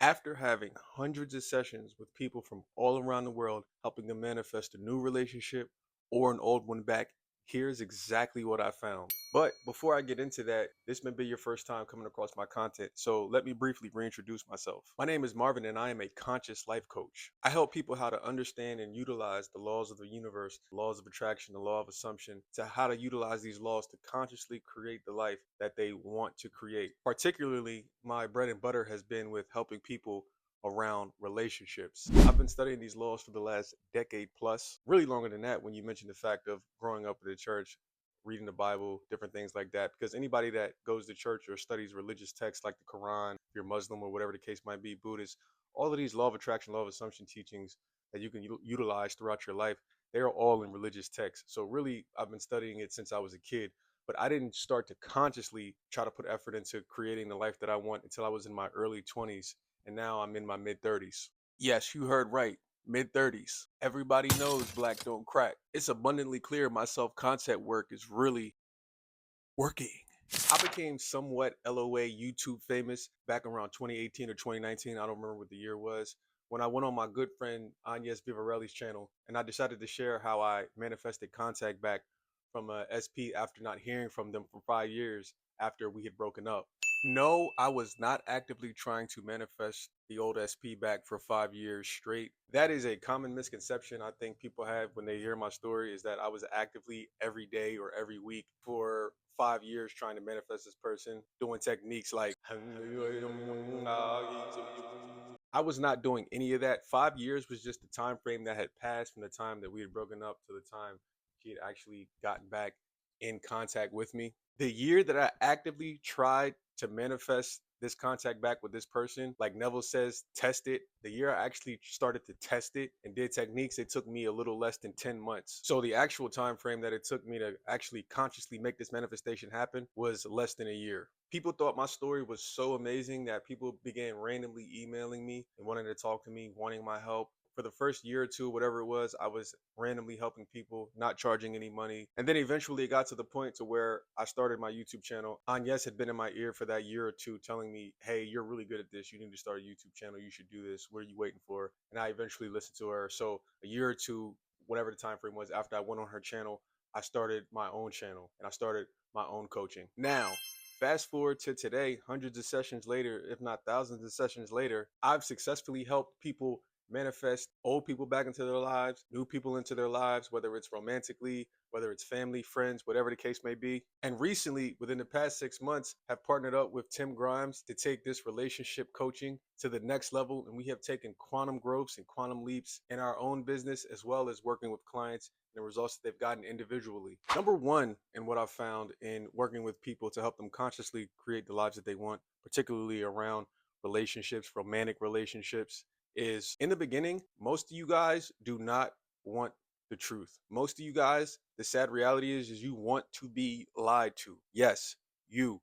After having hundreds of sessions with people from all around the world, helping them manifest a new relationship or an old one back, here's exactly what I found. But before I get into that, this may be your first time coming across my content, so let me briefly reintroduce myself. My name is Marvin, and I am a conscious life coach. I help people how to understand and utilize the laws of the universe, the laws of attraction, the law of assumption, to how to utilize these laws to consciously create the life that they want to create. Particularly, my bread and butter has been with helping people around relationships. I've been studying these laws for the last decade plus, really longer than that when you mention the fact of growing up in the church, reading the Bible, different things like that. Because anybody that goes to church or studies religious texts like the Quran, if you're Muslim or whatever the case might be, Buddhist, all of these law of attraction, law of assumption teachings that you can utilize throughout your life, they are all in religious texts. So really, I've been studying it since I was a kid, but I didn't start to consciously try to put effort into creating the life that I want until I was in my early 20s, and now I'm in my mid 30s. Yes, you heard right. Mid 30s. Everybody knows black don't crack. It's abundantly clear my self concept work is really working. I became somewhat LOA YouTube famous back around 2018 or 2019. I don't remember what the year was. When I went on my good friend Agnes Vivarelli's channel and I decided to share how I manifested contact back from a SP after not hearing from them for 5 years after we had broken up. No, I was not actively trying to manifest the old SP back for 5 years straight. That is a common misconception I think people have when they hear my story, is that I was actively every day or every week for 5 years trying to manifest this person, doing techniques like I was not doing any of that. 5 years was just the time frame that had passed from the time that we had broken up to the time she had actually gotten back in contact with me. The year that I actively tried to manifest this contact back with this person, like Neville says, test it. The year I actually started to test it and did techniques, it took me a little less than 10 months. So the actual time frame that it took me to actually consciously make this manifestation happen was less than a year. People thought my story was so amazing that people began randomly emailing me and wanting to talk to me, wanting my help. For the first year or two, whatever it was, I was randomly helping people, not charging any money. And then eventually it got to the point to where I started my YouTube channel. Agnes had been in my ear for that year or two telling me, hey, you're really good at this. You need to start a YouTube channel. You should do this. What are you waiting for? And I eventually listened to her. So a year or two, whatever the time frame was, after I went on her channel, I started my own channel and I started my own coaching. Now, fast forward to today, hundreds of sessions later, if not thousands of sessions later, I've successfully helped people manifest old people back into their lives, new people into their lives, whether it's romantically, whether it's family, friends, whatever the case may be. And recently, within the past 6 months, have partnered up with Tim Grimes to take this relationship coaching to the next level. And we have taken quantum growths and quantum leaps in our own business, as well as working with clients and the results that they've gotten individually. Number one, and what I've found in working with people to help them consciously create the lives that they want, particularly around relationships, romantic relationships, is in the beginning, most of you guys do not want the truth. Most of you guys, the sad reality is you want to be lied to. Yes, you.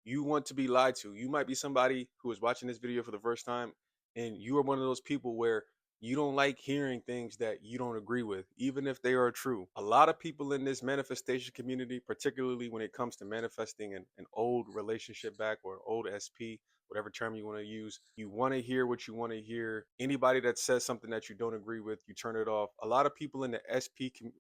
You want to be lied to. You might be somebody who is watching this video for the first time, and you are one of those people where you don't like hearing things that you don't agree with, even if they are true. A lot of people in this manifestation community, particularly when it comes to manifesting an old relationship back or an old SP, whatever term you want to use, you want to hear what you want to hear. Anybody that says something that you don't agree with, you turn it off. A lot of people in the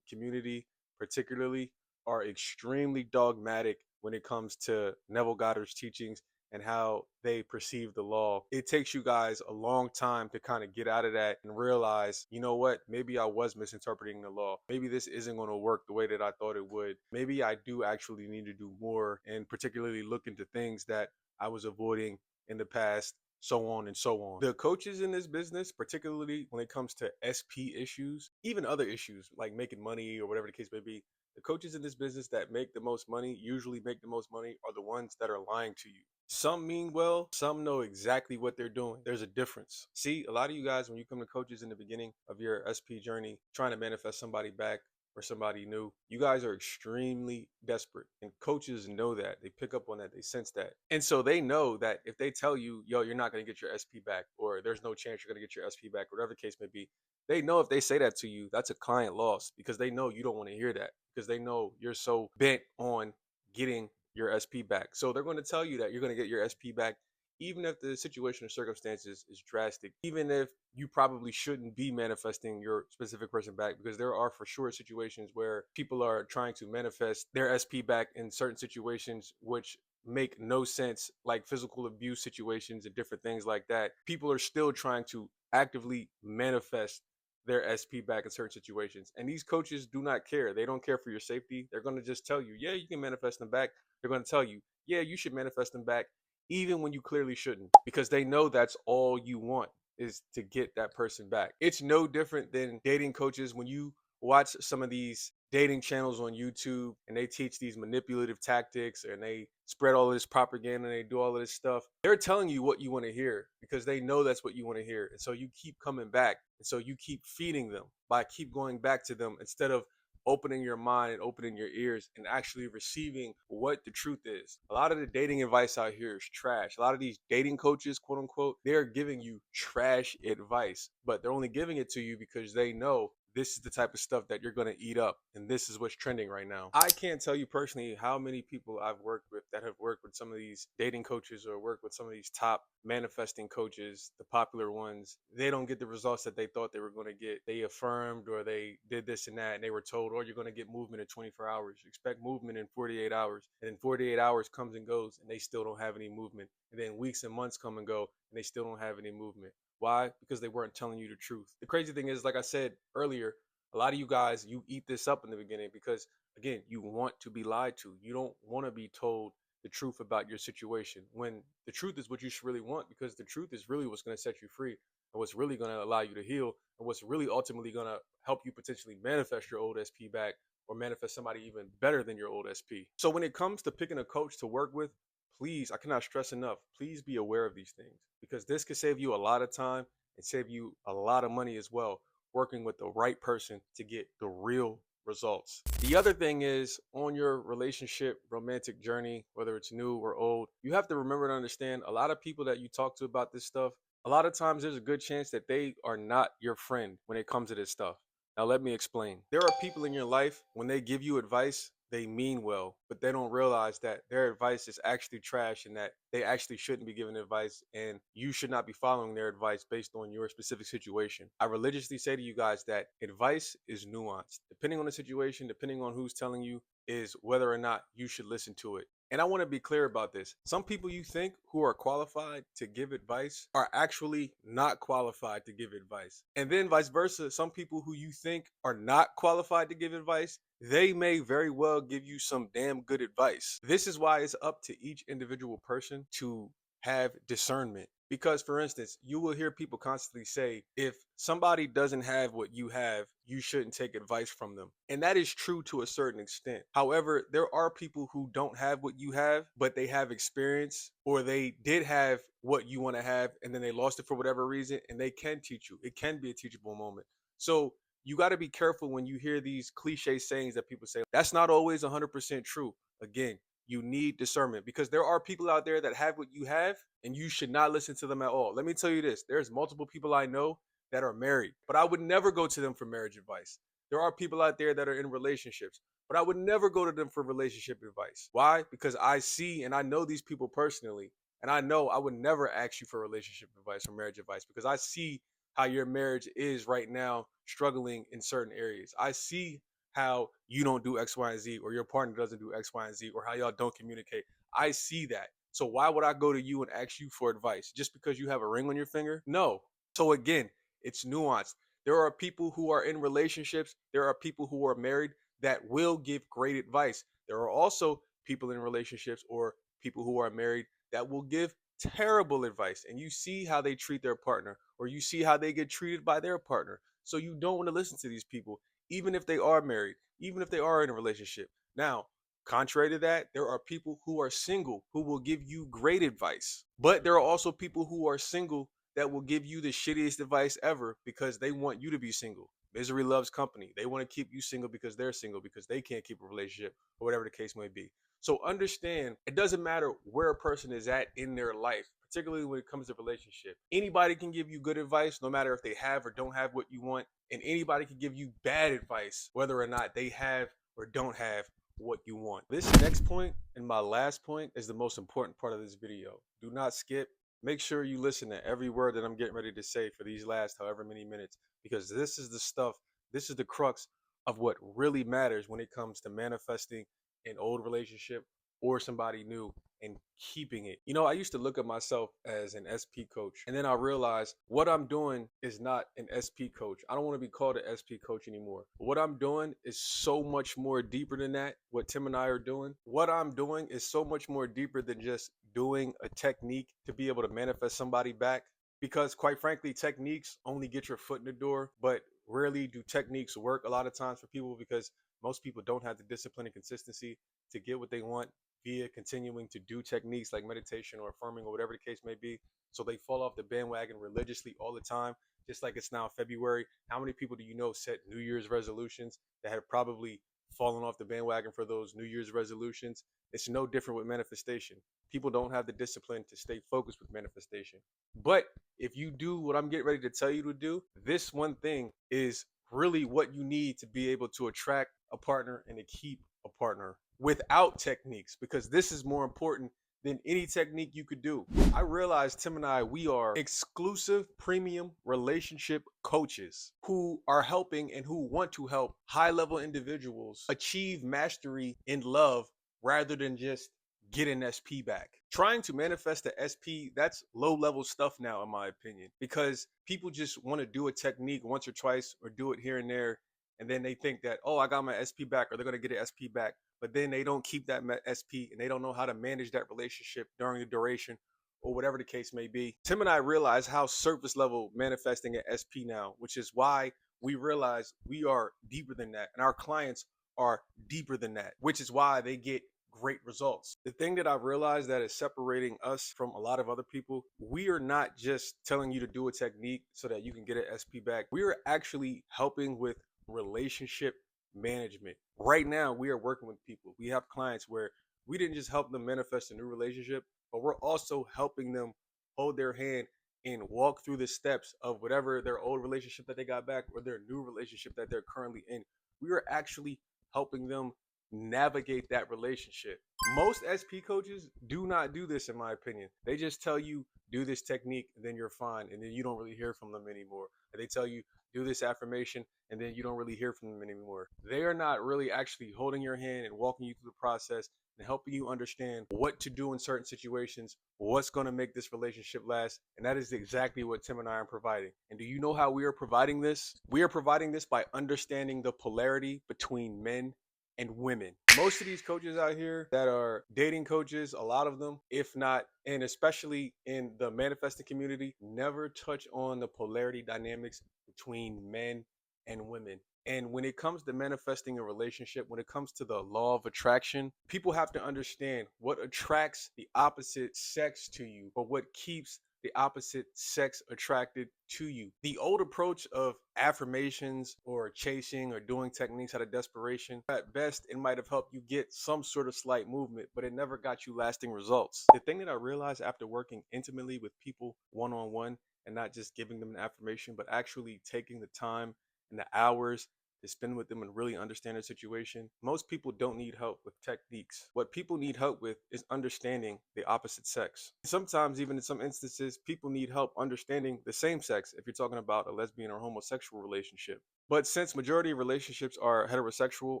community, particularly, are extremely dogmatic when it comes to Neville Goddard's teachings and how they perceive the law. It takes you guys a long time to kind of get out of that and realize, you know what, maybe I was misinterpreting the law. Maybe this isn't going to work the way that I thought it would. Maybe I do actually need to do more, and particularly look into things that I was avoiding in the past, so on and so on. The coaches in this business, particularly when it comes to SP issues, even other issues like making money or whatever the case may be, the coaches in this business that make the most money, usually make the most money, are the ones that are lying to you. Some mean well, some know exactly what they're doing. There's a difference. See, a lot of you guys, when you come to coaches in the beginning of your SP journey, trying to manifest somebody back or somebody new, you guys are extremely desperate. And coaches know that. They pick up on that. They sense that. And so they know that if they tell you, yo, you're not going to get your SP back, or there's no chance you're going to get your SP back, whatever the case may be, they know if they say that to you, that's a client loss, because they know you don't want to hear that, because they know you're so bent on getting your SP back. So they're going to tell you that you're going to get your SP back even if the situation or circumstances is drastic, even if you probably shouldn't be manifesting your specific person back, because there are for sure situations where people are trying to manifest their SP back in certain situations which make no sense, like physical abuse situations and different things like that. People are still trying to actively manifest their SP back in certain situations. And these coaches do not care. They don't care for your safety. They're going to just tell you, yeah, you can manifest them back. They're going to tell you, yeah, you should manifest them back, even when you clearly shouldn't, because they know that's all you want is to get that person back. It's no different than dating coaches. When you watch some of these dating channels on YouTube and they teach these manipulative tactics and they spread all this propaganda and they do all of this stuff, they're telling you what you want to hear because they know that's what you want to hear. And so you keep coming back. And so you keep feeding them by keep going back to them instead of opening your mind and opening your ears and actually receiving what the truth is. A lot of the dating advice out here is trash. A lot of these dating coaches, quote unquote, they're giving you trash advice, but they're only giving it to you because they know this is the type of stuff that you're going to eat up, and this is what's trending right now. I can't tell you personally how many people I've worked with that have worked with some of these dating coaches or worked with some of these top manifesting coaches, the popular ones. They don't get the results that they thought they were going to get. They affirmed or they did this and that, and they were told, oh, you're going to get movement in 24 hours. Expect movement in 48 hours. And then 48 hours comes and goes, and they still don't have any movement. And then weeks and months come and go, and they still don't have any movement. Why? Because they weren't telling you the truth. The crazy thing is, like I said earlier, a lot of you guys, you eat this up in the beginning because, again, you want to be lied to. You don't want to be told the truth about your situation when the truth is what you should really want, because the truth is really what's going to set you free and what's really going to allow you to heal and what's really ultimately going to help you potentially manifest your old SP back or manifest somebody even better than your old SP. So when it comes to picking a coach to work with, please, I cannot stress enough, please be aware of these things, because this could save you a lot of time and save you a lot of money as well, working with the right person to get the real results. The other thing is, on your relationship romantic journey, whether it's new or old, you have to remember to understand a lot of people that you talk to about this stuff, a lot of times there's a good chance that they are not your friend when it comes to this stuff. Now, let me explain. There are people in your life, when they give you advice, they mean well, but they don't realize that their advice is actually trash and that they actually shouldn't be giving advice, and you should not be following their advice based on your specific situation. I religiously say to you guys that advice is nuanced. Depending on the situation, depending on who's telling you, is whether or not you should listen to it. And I want to be clear about this. Some people you think who are qualified to give advice are actually not qualified to give advice. And then vice versa, some people who you think are not qualified to give advice, they may very well give you some damn good advice. This is why it's up to each individual person to have discernment. Because, for instance, you will hear people constantly say, if somebody doesn't have what you have, you shouldn't take advice from them. And that is true to a certain extent. However, there are people who don't have what you have, but they have experience, or they did have what you want to have and then they lost it for whatever reason, and they can teach you. It can be a teachable moment. So you got to be careful when you hear these cliche sayings that people say. That's not always 100% true. Again, you need discernment, because there are people out there that have what you have and you should not listen to them at all. Let me tell you this, there's multiple people I know that are married, but I would never go to them for marriage advice. There are people out there that are in relationships, but I would never go to them for relationship advice. Why? Because I see and I know these people personally, and I know I would never ask you for relationship advice or marriage advice, because I see how your marriage is right now struggling in certain areas. I see how you don't do X, Y, and Z, or your partner doesn't do X, Y, and Z, or how y'all don't communicate. I see that. So why would I go to you and ask you for advice just because you have a ring on your finger? No. So again, it's nuanced. There are people who are in relationships, there are people who are married that will give great advice. There are also people in relationships or people who are married that will give terrible advice, and you see how they treat their partner, or you see how they get treated by their partner. So you don't want to listen to these people, even if they are married, even if they are in a relationship. Now, contrary to that, there are people who are single who will give you great advice. But there are also people who are single that will give you the shittiest advice ever because they want you to be single. Misery loves company. They want to keep you single because they're single, because they can't keep a relationship, or whatever the case may be. So understand, it doesn't matter where a person is at in their life, particularly when it comes to relationship. Anybody can give you good advice, no matter if they have or don't have what you want. And anybody can give you bad advice, whether or not they have or don't have what you want. This next point and my last point is the most important part of this video. Do not skip. make sure you listen to every word that I'm getting ready to say for these last however many minutes, because this is the stuff, this is the crux of what really matters when it comes to manifesting an old relationship or somebody new and keeping it. You know, I used to look at myself as an SP coach, and then I realized what I'm doing is not an SP coach. I don't want to be called an SP coach anymore. What I'm doing is so much more deeper than that. What Tim and I are doing, what I'm doing is so much more deeper than just doing a technique to be able to manifest somebody back. Because quite frankly, techniques only get your foot in the door, but rarely do techniques work a lot of times for people, because most people don't have the discipline and consistency to get what they want via continuing to do techniques like meditation or affirming or whatever the case may be. So they fall off the bandwagon religiously all the time. Just like it's now February. How many people do you know set New Year's resolutions that have probably fallen off the bandwagon for those New Year's resolutions? It's no different with manifestation. People don't have the discipline to stay focused with manifestation. But if you do what I'm getting ready to tell you to do, this one thing is really what you need to be able to attract a partner and to keep a partner without techniques, because this is more important than any technique you could do. I realize Tim and I, we are exclusive premium relationship coaches who are helping and who want to help high level individuals achieve mastery in love rather than just get an SP back. Trying to manifest the SP, that's low level stuff now, in my opinion, because people just want to do a technique once or twice or do it here and there. And then they think that, oh, I got my SP back, or they're going to get an SP back. But then they don't keep that SP, and they don't know how to manage that relationship during the duration or whatever the case may be. Tim and I realize how surface level manifesting an SP now, which is why we realize we are deeper than that. And our clients are deeper than that, which is why they get great results. The thing that I've realized that is separating us from a lot of other people, we are not just telling you to do a technique so that you can get an SP back. We are actually helping with relationship management. Right now, we are working with people. We have clients where we didn't just help them manifest a new relationship, but we're also helping them hold their hand and walk through the steps of whatever their old relationship that they got back or their new relationship that they're currently in. We are actually helping them navigate that relationship. Most SP coaches do not do this, in my opinion. They just tell you, do this technique, and then you're fine. And then you don't really hear from them anymore. And they tell you, do this affirmation, and then you don't really hear from them anymore. They are not really actually holding your hand and walking you through the process and helping you understand what to do in certain situations, what's going to make this relationship last. And that is exactly what Tim and I are providing. And do you know how we are providing this? We are providing this by understanding the polarity between men and women. Most of these coaches out here that are dating coaches, a lot of them, if not, and especially in the manifesting community, never touch on the polarity dynamics between men and women. And when it comes to manifesting a relationship, when it comes to the law of attraction, people have to understand what attracts the opposite sex to you, or what keeps the opposite sex attracted to you. The old approach of affirmations or chasing or doing techniques out of desperation, at best, it might have helped you get some sort of slight movement, but it never got you lasting results. The thing that I realized after working intimately with people one on one, and not just giving them an affirmation, but actually taking the time and the hours to spend with them and really understand their situation. Most people don't need help with techniques. What people need help with is understanding the opposite sex. Sometimes, even in some instances, people need help understanding the same sex if you're talking about a lesbian or homosexual relationship. But since majority of relationships are heterosexual,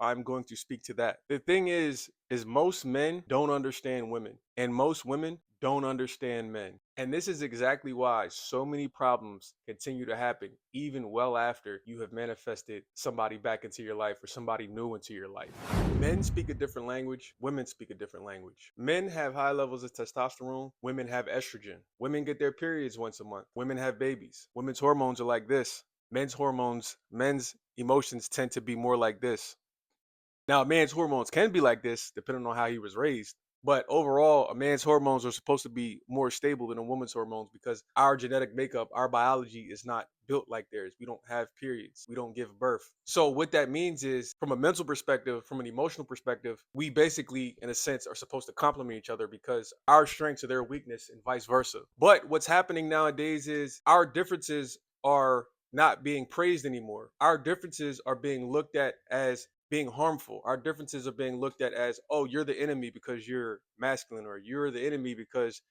I'm going to speak to that. The thing is most men don't understand women, and most women don't understand men. And this is exactly why so many problems continue to happen, even well after you have manifested somebody back into your life or somebody new into your life. Men speak a different language, women speak a different language. Men have high levels of testosterone, women have estrogen. Women get their periods once a month, women have babies. Women's hormones are like this. Men's emotions tend to be more like this. Now, a man's hormones can be like this depending on how he was raised. But overall, a man's hormones are supposed to be more stable than a woman's hormones, because our genetic makeup, our biology is not built like theirs. We don't have periods. We don't give birth. So what that means is, from a mental perspective, from an emotional perspective, we basically, in a sense, are supposed to complement each other, because our strengths are their weakness and vice versa. But what's happening nowadays is our differences are not being praised anymore. Our differences are being looked at as being harmful. Our differences are being looked at as, oh, you're the enemy because you're masculine, or you're the enemy because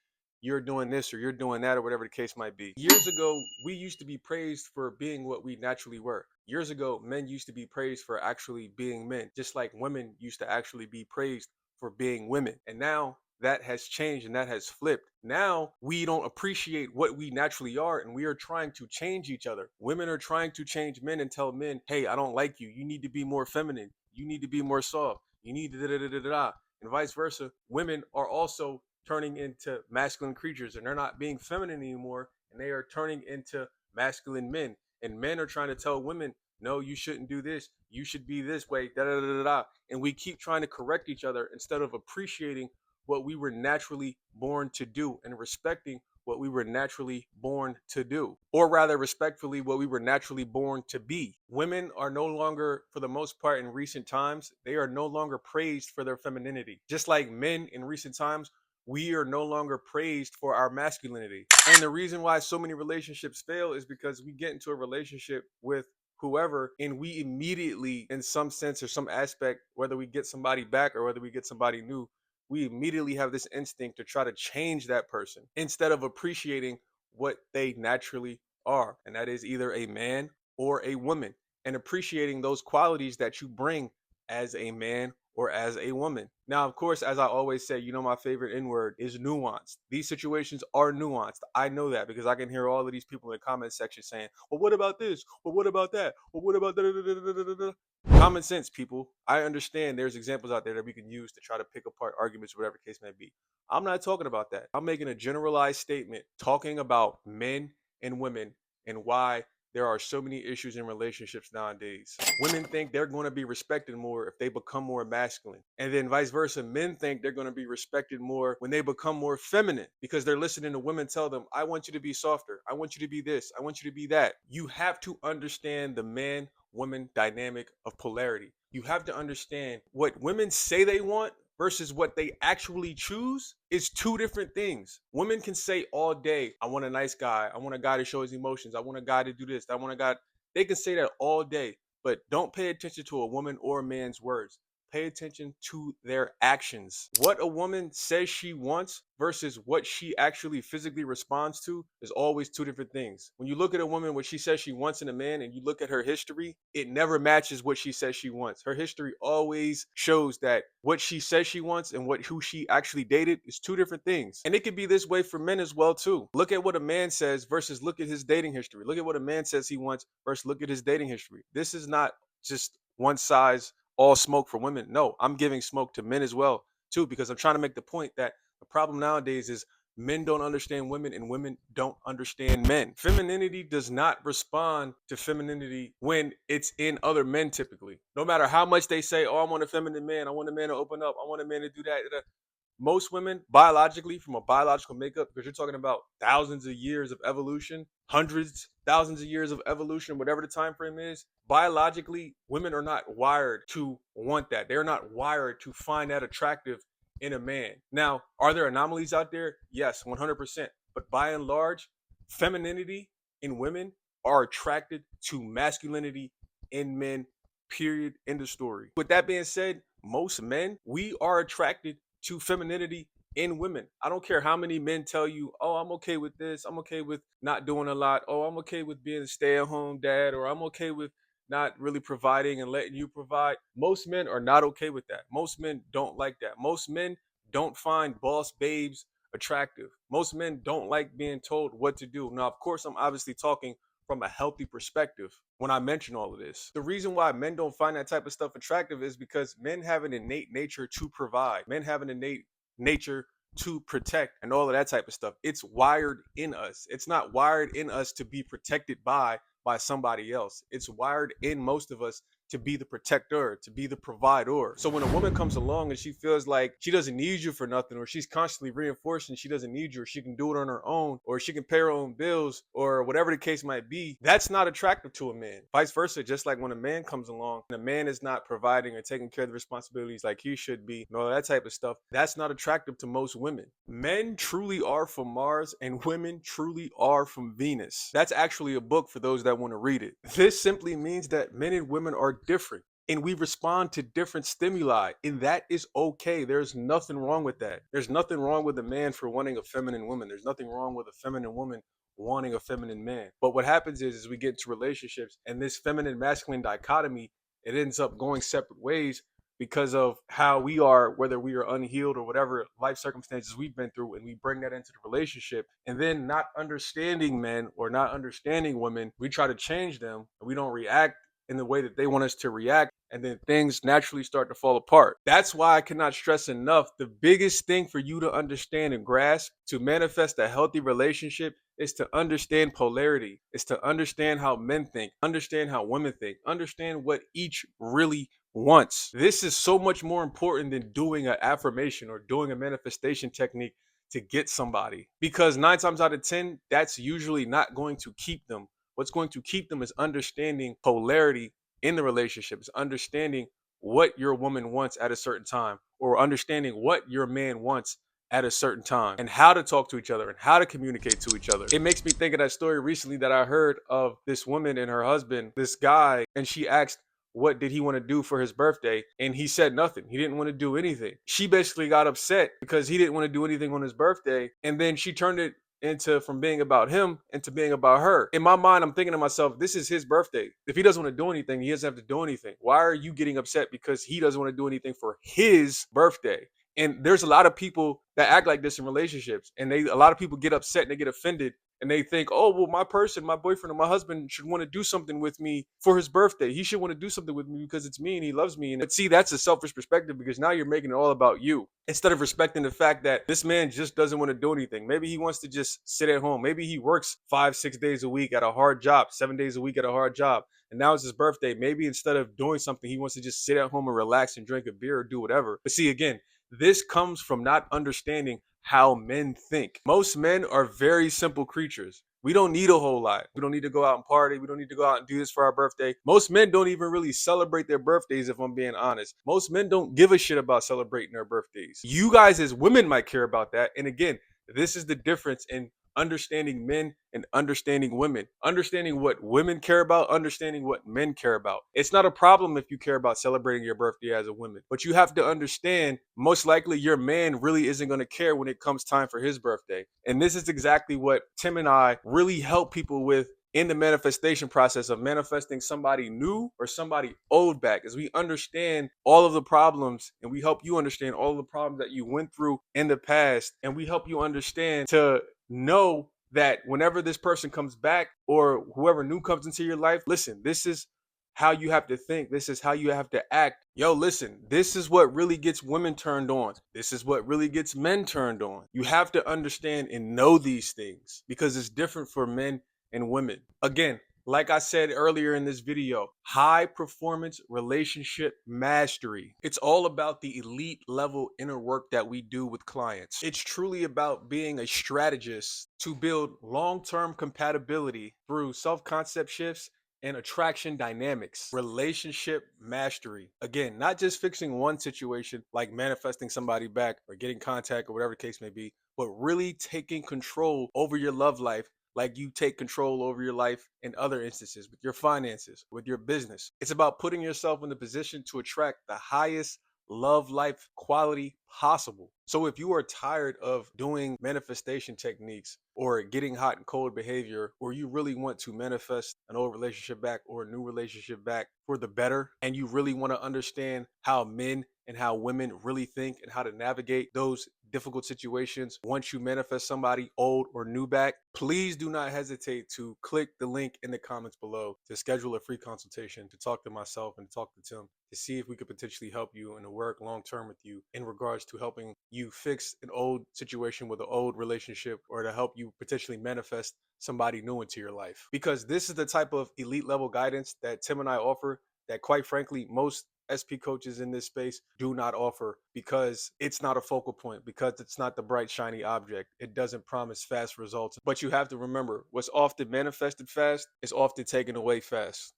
you're doing this or you're doing that or whatever the case might be. Years ago, we used to be praised for being what we naturally were. Years ago, men used to be praised for actually being men, just like women used to actually be praised for being women. And now that has changed and that has flipped. Now we don't appreciate what we naturally are and we are trying to change each other. Women are trying to change men and tell men, hey, I don't like you. You need to be more feminine. You need to be more soft. You need to da da da da da. And vice versa. Women are also turning into masculine creatures and they're not being feminine anymore and they are turning into masculine men. And men are trying to tell women, no, you shouldn't do this. You should be this way. Da da da da da. And we keep trying to correct each other instead of appreciating what we were naturally born to do and respecting what we were naturally born to do, or rather, respectfully, what we were naturally born to be. Women are no longer, for the most part, in recent times, they are no longer praised for their femininity. Just like men in recent times, we are no longer praised for our masculinity. And the reason why so many relationships fail is because we get into a relationship with whoever and we immediately, in some sense or some aspect, whether we get somebody back or whether we get somebody new, we immediately have this instinct to try to change that person instead of appreciating what they naturally are. And that is either a man or a woman, and appreciating those qualities that you bring as a man or as a woman. Now, of course, as I always say, my favorite N word is nuanced. These situations are nuanced. I know that because I can hear all of these people in the comment section saying, well, what about this? Well, what about that? Well, what about that? Common sense, people. I understand there's examples out there that we can use to try to pick apart arguments, whatever the case may be. I'm not talking about that. I'm making a generalized statement talking about men and women and why there are so many issues in relationships nowadays. Women think they're going to be respected more if they become more masculine. And then vice versa, men think they're going to be respected more when they become more feminine because they're listening to women tell them, I want you to be softer. I want you to be this. I want you to be that. You have to understand the man woman dynamic of polarity. You have to understand what women say they want versus what they actually choose is two different things. Women can say all day, I want a nice guy. I want a guy to show his emotions. I want a guy to do this. I want a guy. They can say that all day, but don't pay attention to a woman or a man's words. Pay attention to their actions. What a woman says she wants versus what she actually physically responds to is always two different things. When you look at a woman, what she says she wants in a man, and you look at her history, it never matches what she says she wants. Her history always shows that what she says she wants and who she actually dated is two different things. And it could be this way for men as well too. Look at what a man says versus look at his dating history. Look at what a man says he wants versus look at his dating history. This is not just one size all smoke for women. No, I'm giving smoke to men as well too, because I'm trying to make the point that the problem nowadays is men don't understand women and women don't understand men. Femininity does not respond to femininity when it's in other men typically. No matter how much they say, oh, I want a feminine man, I want a man to open up, I want a man to do that. Most women, biologically, from a biological makeup, because you're talking about thousands of years of evolution, hundreds, thousands of years of evolution, whatever the time frame is, biologically, women are not wired to want that. They're not wired to find that attractive in a man. Now, are there anomalies out there? Yes, 100%. But by and large, femininity in women are attracted to masculinity in men, period, end of story. With that being said, most men, we are attracted to femininity in women. I don't care how many men tell you, oh, I'm okay with this. I'm okay with not doing a lot. Oh, I'm okay with being a stay-at-home dad, or I'm okay with not really providing and letting you provide. Most men are not okay with that. Most men don't like that. Most men don't find boss babes attractive. Most men don't like being told what to do. Now, of course, I'm obviously talking from a healthy perspective when I mention all of this. The reason why men don't find that type of stuff attractive is because men have an innate nature to provide. Men have an innate nature to protect and all of that type of stuff. It's wired in us. It's not wired in us to be protected by somebody else. It's wired in most of us to be the protector, to be the provider. So when a woman comes along and she feels like she doesn't need you for nothing, or she's constantly reinforcing she doesn't need you, or she can do it on her own, or she can pay her own bills, or whatever the case might be, that's not attractive to a man. Vice versa, just like when a man comes along and a man is not providing or taking care of the responsibilities like he should be, and all that type of stuff, that's not attractive to most women. Men truly are from Mars and women truly are from Venus. That's actually a book for those that want to read it. This simply means that men and women are different. and we respond to different stimuli, and that is okay. There's nothing wrong with that. There's nothing wrong with a man for wanting a feminine woman. There's nothing wrong with a feminine woman wanting a feminine man. But what happens is we get into relationships, and this feminine masculine dichotomy, it ends up going separate ways because of how we are, whether we are unhealed or whatever life circumstances we've been through, and we bring that into the relationship. And then not understanding men or not understanding women, we try to change them, and we don't react in the way that they want us to react, and then things naturally start to fall apart. That's why I cannot stress enough, the biggest thing for you to understand and grasp to manifest a healthy relationship is to understand polarity, is to understand how men think, understand how women think, understand what each really wants. This is so much more important than doing an affirmation or doing a manifestation technique to get somebody, because 9 times out of 10, that's usually not going to keep them. What's going to keep them is understanding polarity in the relationship, is understanding what your woman wants at a certain time, or understanding what your man wants at a certain time, and how to talk to each other and how to communicate to each other. It makes me think of that story recently that I heard of this woman and her husband, this guy, and she asked what did he want to do for his birthday, and he said nothing. He didn't want to do anything. She basically got upset because he didn't want to do anything on his birthday, and then she turned it into from being about him into being about her. In my mind, I'm thinking to myself, this is his birthday. If he doesn't want to do anything, he doesn't have to do anything. Why are you getting upset because he doesn't want to do anything for his birthday? And there's a lot of people that act like this in relationships, and a lot of people get upset and they get offended, and they think, oh, well, my person, my boyfriend or my husband should want to do something with me for his birthday. He should want to do something with me because it's me and he loves me. And see, that's a selfish perspective, because now you're making it all about you instead of respecting the fact that this man just doesn't want to do anything. Maybe he wants to just sit at home. Maybe he works 5-6 days a week at a hard job, 7 days a week at a hard job, and now it's his birthday. Maybe instead of doing something, he wants to just sit at home and relax and drink a beer or do whatever. But see, again, this comes from not understanding how men think. Most men are very simple creatures. We don't need a whole lot. We don't need to go out and party. We don't need to go out and do this for our birthday. Most men don't even really celebrate their birthdays, if I'm being honest. Most men don't give a shit about celebrating their birthdays. You guys as women might care about that. And again, this is the difference in understanding men and understanding women, understanding what women care about, understanding what men care about. It's not a problem if you care about celebrating your birthday as a woman, but you have to understand most likely your man really isn't going to care when it comes time for his birthday. And this is exactly what Tim and I really help people with in the manifestation process of manifesting somebody new or somebody old back, as we understand all of the problems, and we help you understand all of the problems that you went through in the past, and we help you understand to know that whenever this person comes back or whoever new comes into your life, listen, this is how you have to think. This is how you have to act. Yo, listen, this is what really gets women turned on. This is what really gets men turned on. You have to understand and know these things because it's different for men and women. Again, like I said earlier in this video, high performance relationship mastery. It's all about the elite level inner work that we do with clients. It's truly about being a strategist to build long-term compatibility through self-concept shifts and attraction dynamics. Relationship mastery. Again, not just fixing one situation like manifesting somebody back or getting contact or whatever the case may be, but really taking control over your love life like you take control over your life in other instances, with your finances, with your business. It's about putting yourself in the position to attract the highest love life quality possible. So if you are tired of doing manifestation techniques or getting hot and cold behavior, or you really want to manifest an old relationship back or a new relationship back for the better, and you really want to understand how men and how women really think and how to navigate those difficult situations once you manifest somebody old or new back, please do not hesitate to click the link in the comments below to schedule a free consultation, to talk to myself and talk to Tim, to see if we could potentially help you and to work long term with you in regards to helping you fix an old situation with an old relationship, or to help you potentially manifest somebody new into your life. Because this is the type of elite level guidance that Tim and I offer that, quite frankly, most SP coaches in this space do not offer, because it's not a focal point, because it's not the bright shiny object. It doesn't promise fast results. But you have to remember, what's often manifested fast is often taken away fast.